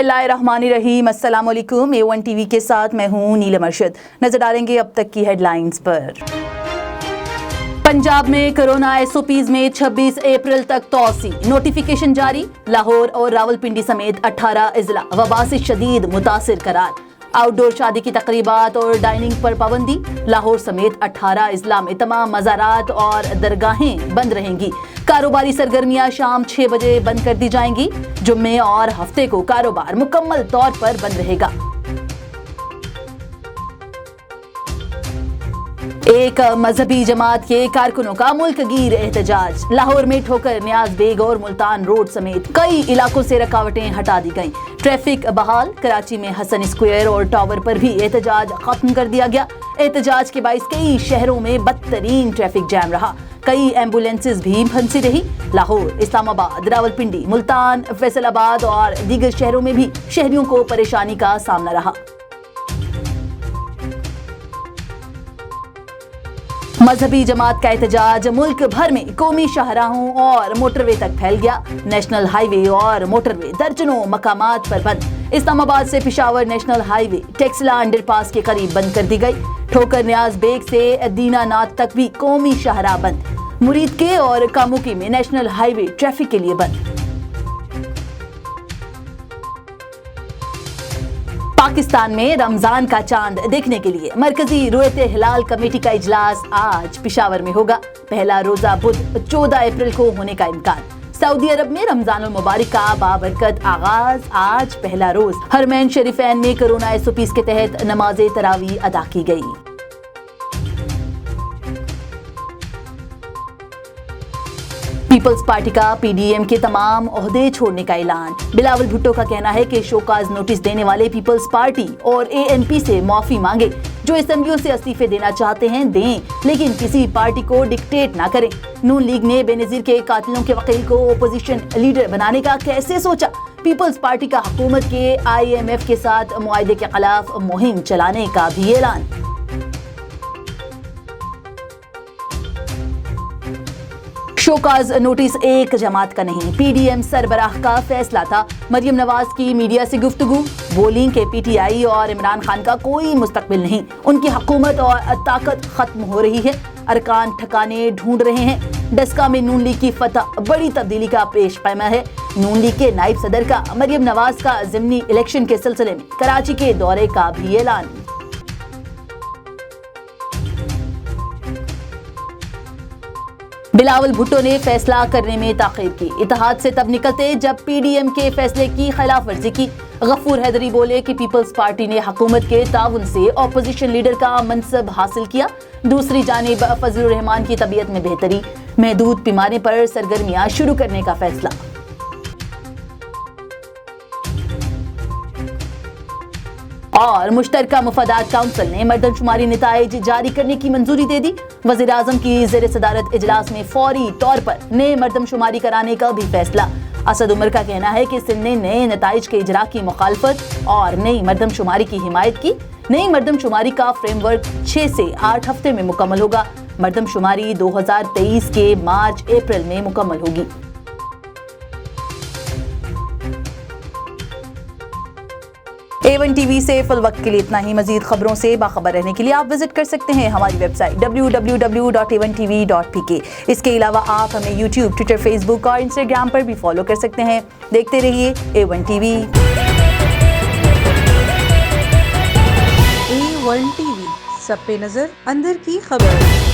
बिस्मिल्लाहिर्रहमानिर्रहीम। अस्सलाम वालेकुम। A1 टीवी के साथ मैं हूँ नीलम अरशद। नजर डालेंगे अब तक की हेडलाइंस पर। पंजाब में कोरोना SOPs में 26 अप्रैल तक तौसी, नोटिफिकेशन जारी। लाहौर और रावलपिंडी समेत 18 अजला वबा से शदीद मुतासिर करार। आउटडोर शादी की तकरीबात और डाइनिंग पर पाबंदी। लाहौर समेत 18 अजला में तमाम मज़ारात और दरगाहें बंद रहेंगी। कारोबारी सरगर्मियां शाम 6 बजे बंद कर दी जाएंगी। जुम्मे और हफ्ते को कारोबार मुकम्मल तौर पर बंद रहेगा। एक मजहबी जमात के कारकुनों का मुल्क गिर एहतजाज। लाहौर में ठोकर नियाज बेग और मुल्तान रोड समेत कई इलाकों से रुकावटें हटा दी गईं। ट्रैफिक बहाल। कराची में हसन स्क्वायर और टावर पर भी एहतजाज खत्म कर दिया गया। एहतजाज के बाइस कई शहरों में बदतरीन ट्रैफिक जैम रहा। कई एम्बुलेंसेज भी फंसी रही। लाहौर, इस्लामाबाद, रावलपिंडी, मुल्तान, फैसलाबाद और दीगर शहरों में भी शहरियों को परेशानी का सामना रहा। मजहबी जमात का एहतजाज मुल्क भर में कौमी शाहराहों और मोटरवे तक फैल गया। नेशनल हाईवे और मोटरवे दर्जनों मकामात पर बंद। इस्लामाबाद से Peshawar national highway Taxila underpass के करीब बंद कर दी गई। ठोकर नियाज बेग से दीनानाथ तक भी कौमी शाहराह बंद। मुरीद के और कामुकी में नेशनल हाईवे ट्रैफिक के लिए बंद। पाकिस्तान में रमजान का चांद देखने के लिए मरकजी रुएत-ए-हिलाल कमेटी का इजलास आज पेशावर में होगा। पहला रोजा बुध 14 अप्रैल को होने का इम्कान। सऊदी अरब में रमजानुल मुबारक का बाबरकत आगाज। आज पहला रोज हरमैन शरीफैन में कोरोना SOPs के तहत नमाज तरावी अदा की गई। पीपल्स पार्टी का PDM के तमाम ओहदे छोड़ने का ऐलान। बिलावल भुट्टो का कहना है कि शोकाज नोटिस देने वाले पीपल्स पार्टी और ANP से माफी मांगे। जो असेंबलियों से इस्तीफे देना चाहते हैं दें, लेकिन किसी पार्टी को डिक्टेट ना करें। नून लीग ने बेनजीर के कातिलों के वकील को ओपोजिशन लीडर बनाने का कैसे सोचा। पीपल्स पार्टी का हुकूमत के IMF के साथ मुआहदे के खिलाफ मुहिम चलाने का भी ऐलान। शोकाज नोटिस एक जमात का नहीं, PDM सरबराह का फैसला था। मरियम नवाज की मीडिया से गुफ्तगू। बोली कि PTI और इमरान खान का कोई मुस्तकबिल नहीं। उनकी हुकूमत और ताकत खत्म हो रही है। अरकान ठिकाने ढूंढ रहे हैं। डस्का में नून लीग की फतह बड़ी तब्दीली का पेश पैमा है। नून लीग के नायब सदर का मरियम नवाज का ज़िमनी इलेक्शन के सिलसिले में कराची के दौरे का भी ऐलान। बिलावल भुट्टो ने फैसला करने में ताखीर की। इत्तेहाद से तब निकलते जब PDM के फैसले की खिलाफ वर्जी की। गफूर हैदरी बोले कि पीपल्स पार्टी ने हुकूमत के ताउन से ऑपोजिशन लीडर का मनसब हासिल किया। दूसरी जानिब फजलुर रहमान की तबीयत में बेहतरी। महदूद पैमाने पर सरगर्मियां शुरू करने का फैसला। और मुश्तरका मुफादात काउंसिल ने मर्दमशुमारी नताइज जारी करने की मंजूरी दे दी। वज़ीर आज़म की ज़ेर सदारत इजलास में फौरी तौर पर नए मर्दमशुमारी कराने का भी फैसला। असद उमर का कहना है कि सिंध ने नए नताइज के इजरा की मुखालफत और नई मर्दमशुमारी की हिमायत की। नई मर्दमशुमारी का फ्रेमवर्क 6 से 8 हफ्ते में मुकम्मल होगा। मर्दमशुमारी 2023 के मार्च अप्रैल में मुकम्मल होगी। A1 टीवी से फुल वक्त के लिए इतना ही। मजीद खबरों से बाखबर रहने के लिए आप विजिट कर सकते हैं हमारी वेबसाइट www.a1tv.pk। इसके अलावा आप हमें YouTube, Twitter, Facebook और Instagram पर भी फॉलो कर सकते हैं। देखते रहिए A1 टीवी। A1 टीवी, सब पे नजर, अंदर की खबर।